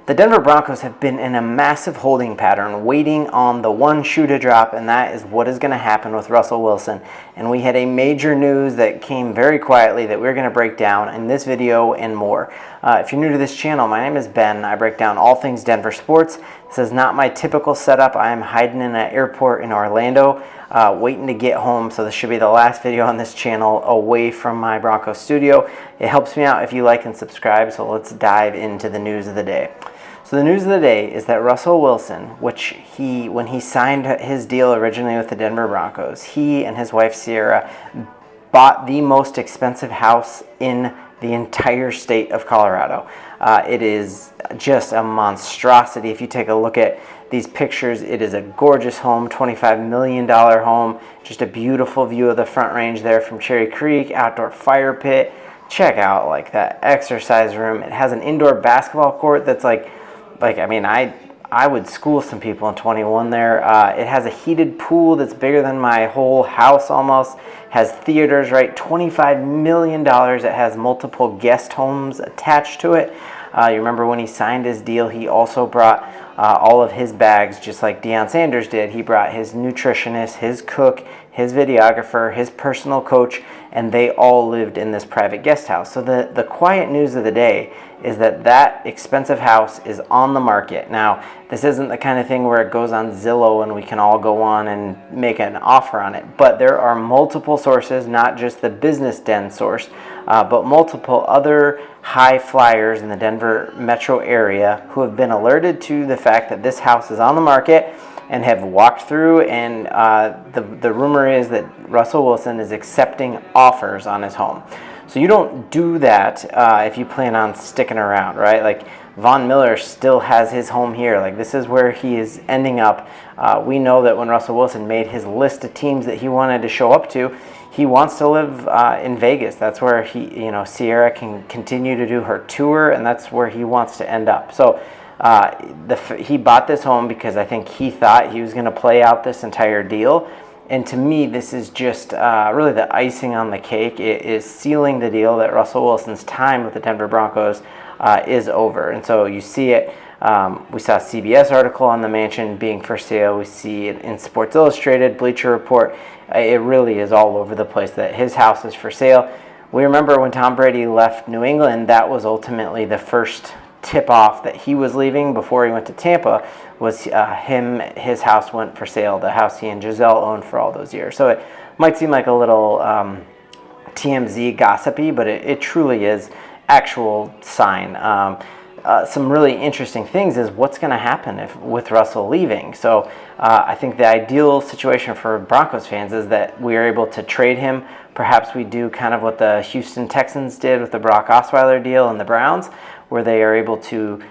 The Denver Broncos have been in a massive holding pattern, waiting on the one shoe to drop, and that is what is going to happen with Russell Wilson. And we had a major news that came very quietly that we're going to break down in this video and more. If you're new to this channel, my name is Ben. I break down all things Denver sports. This is not my typical setup. I am hiding in an airport in Orlando, waiting to get home, so this should be the last video on this channel away from my Broncos studio. It helps me out if you like and subscribe, so let's dive into the news of the day. So the news of the day is that Russell Wilson, when he signed his deal originally with the Denver Broncos, he and his wife Ciara bought the most expensive house in the entire state of Colorado. It is just a monstrosity. If you take a look at these pictures, it is a gorgeous home, $25 million home, just a beautiful view of the Front Range there from Cherry Creek, outdoor fire pit. Check out like that exercise room. It has an indoor basketball court that's I would school some people in 21 there. It has a heated pool that's bigger than my whole house almost. Has theaters, right? $25 million. It has multiple guest homes attached to it. You remember when he signed his deal, he also brought all of his bags, just like Deion Sanders did. He brought his nutritionist, his cook, his videographer, his personal coach, and they all lived in this private guest house. So the quiet news of the day is that expensive house is on the market. Now, this isn't the kind of thing where it goes on Zillow and we can all go on and make an offer on it, but there are multiple sources, not just the Business Den source, but multiple other high flyers in the Denver metro area who have been alerted to the fact that this house is on the market and have walked through, and the rumor is that Russell Wilson is accepting offers on his home. So you don't do that if you plan on sticking around, right? Like Von Miller still has his home here. Like this is where he is ending up. We know that when Russell Wilson made his list of teams that he wanted to show up to, he wants to live in Vegas. That's where Ciara can continue to do her tour, and that's where he wants to end up. So he bought this home because I think he thought he was going to play out this entire deal. And to me, this is just really the icing on the cake. It is sealing the deal that Russell Wilson's time with the Denver Broncos is over. And so you see it. We saw a CBS article on the mansion being for sale. We see it in Sports Illustrated, Bleacher Report. It really is all over the place that his house is for sale. We remember when Tom Brady left New England, that was ultimately the first tip-off that he was leaving before he went to Tampa. Was his house went for sale, the house he and Giselle owned for all those years. So it might seem like a little TMZ gossipy, but it truly is actual sign. Some really interesting things is what's going to happen with Russell leaving. So I think the ideal situation for Broncos fans is that we are able to trade him. Perhaps we do kind of what the Houston Texans did with the Brock Osweiler deal and the Browns, where they are able to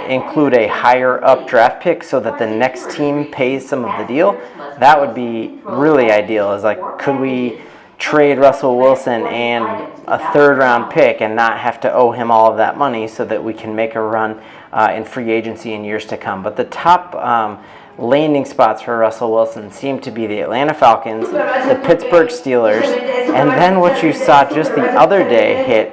include a higher up draft pick so that the next team pays some of the deal. That would be really ideal. Is like, could we trade Russell Wilson and a third round pick and not have to owe him all of that money so that we can make a run in free agency in years to come? But the top landing spots for Russell Wilson seem to be the Atlanta Falcons, the Pittsburgh Steelers, and then what you saw just the other day hit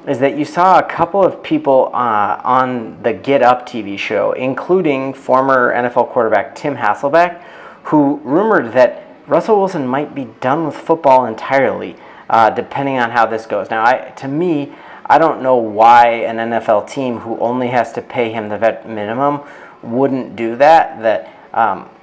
is that you saw a couple of people on the Get Up TV show, including former NFL quarterback Tim Hasselbeck, who rumored that Russell Wilson might be done with football entirely, depending on how this goes. Now, to me, I don't know why an NFL team who only has to pay him the vet minimum wouldn't do that.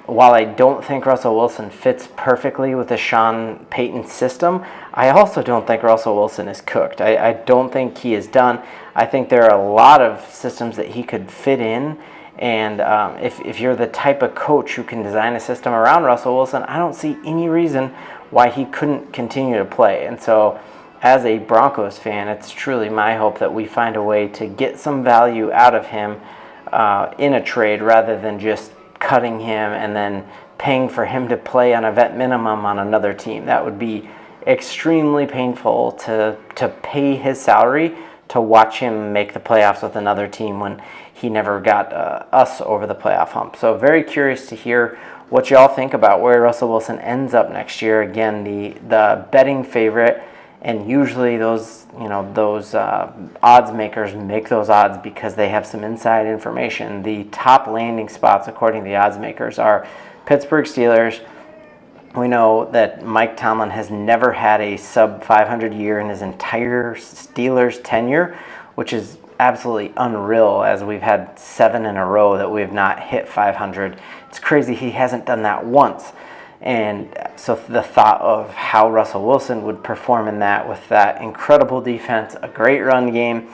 While I don't think Russell Wilson fits perfectly with the Sean Payton system, I also don't think Russell Wilson is cooked. I don't think he is done. I think there are a lot of systems that he could fit in. And if you're the type of coach who can design a system around Russell Wilson, I don't see any reason why he couldn't continue to play. And so as a Broncos fan, it's truly my hope that we find a way to get some value out of him in a trade rather than just cutting him and then paying for him to play on a vet minimum on another team. That would be extremely painful to pay his salary to watch him make the playoffs with another team when he never got us over the playoff hump. So very curious to hear what y'all think about where Russell Wilson ends up next year. Again, the betting favorite And usually those odds makers make those odds because they have some inside information. The top landing spots, according to the odds makers, are Pittsburgh Steelers. We know that Mike Tomlin has never had a sub 500 year in his entire Steelers tenure, which is absolutely unreal, as we've had 7 in a row that we have not hit 500. It's crazy he hasn't done that once. And so the thought of how Russell Wilson would perform in that, with that incredible defense, a great run game,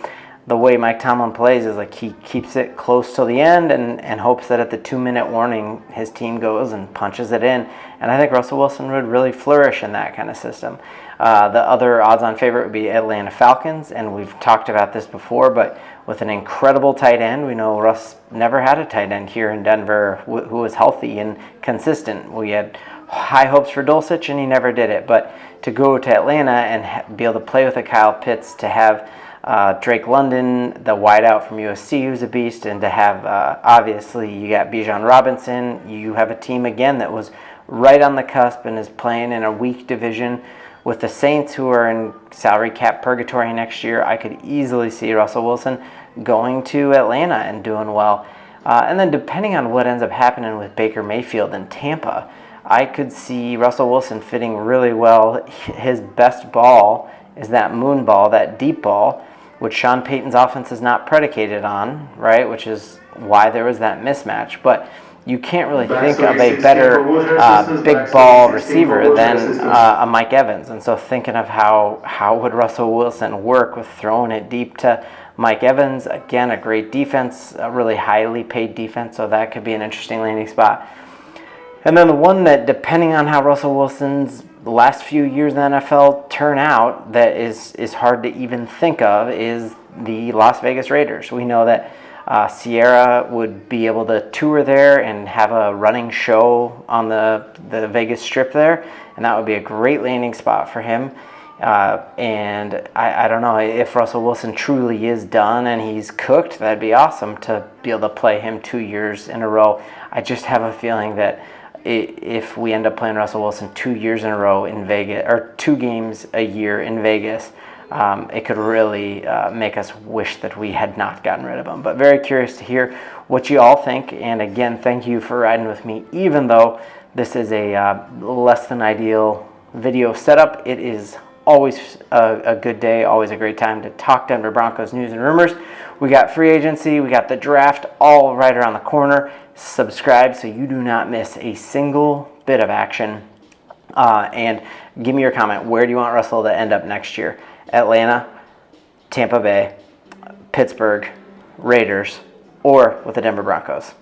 the way Mike Tomlin plays is like he keeps it close till the end and hopes that at the 2-minute warning his team goes and punches it in. And I think Russell Wilson would really flourish in that kind of system. The other odds-on favorite would be Atlanta Falcons, and we've talked about this before, but with an incredible tight end, we know Russ never had a tight end here in Denver who was healthy and consistent. We had high hopes for Dulcich, and he never did it. But to go to Atlanta and be able to play with a Kyle Pitts, to have Drake London, the wideout from USC, who's a beast, and to have, obviously, you got Bijan Robinson. You have a team, again, that was right on the cusp and is playing in a weak division with the Saints, who are in salary cap purgatory next year. I could easily see Russell Wilson going to Atlanta and doing well. And then depending on what ends up happening with Baker Mayfield in Tampa, I could see Russell Wilson fitting really well. His best ball is that moon ball, that deep ball, which Sean Payton's offense is not predicated on, right? Which is why there was that mismatch. But you can't really think of a better big ball receiver than a Mike Evans. And so thinking of how would Russell Wilson work with throwing it deep to Mike Evans, again, a great defense, a really highly paid defense, so that could be an interesting landing spot. And then the one that, depending on how Russell Wilson's last few years in the NFL turn out, that is hard to even think of, is the Las Vegas Raiders. We know that Ciara would be able to tour there and have a running show on the Vegas Strip there, and that would be a great landing spot for him. And I don't know, if Russell Wilson truly is done and he's cooked, that'd be awesome to be able to play him 2 years in a row. I just have a feeling that if we end up playing Russell Wilson 2 years in a row in Vegas, or 2 games a year in Vegas, it could really make us wish that we had not gotten rid of him. But very curious to hear what you all think. And again, thank you for riding with me. Even though this is a less than ideal video setup, it is always a good day, always a great time to talk Denver Broncos news and rumors. We got free agency, we got the draft all right around the corner. Subscribe so you do not miss a single bit of action. And give me your comment. Where do you want Russell to end up next year? Atlanta, Tampa Bay, Pittsburgh, Raiders, or with the Denver Broncos?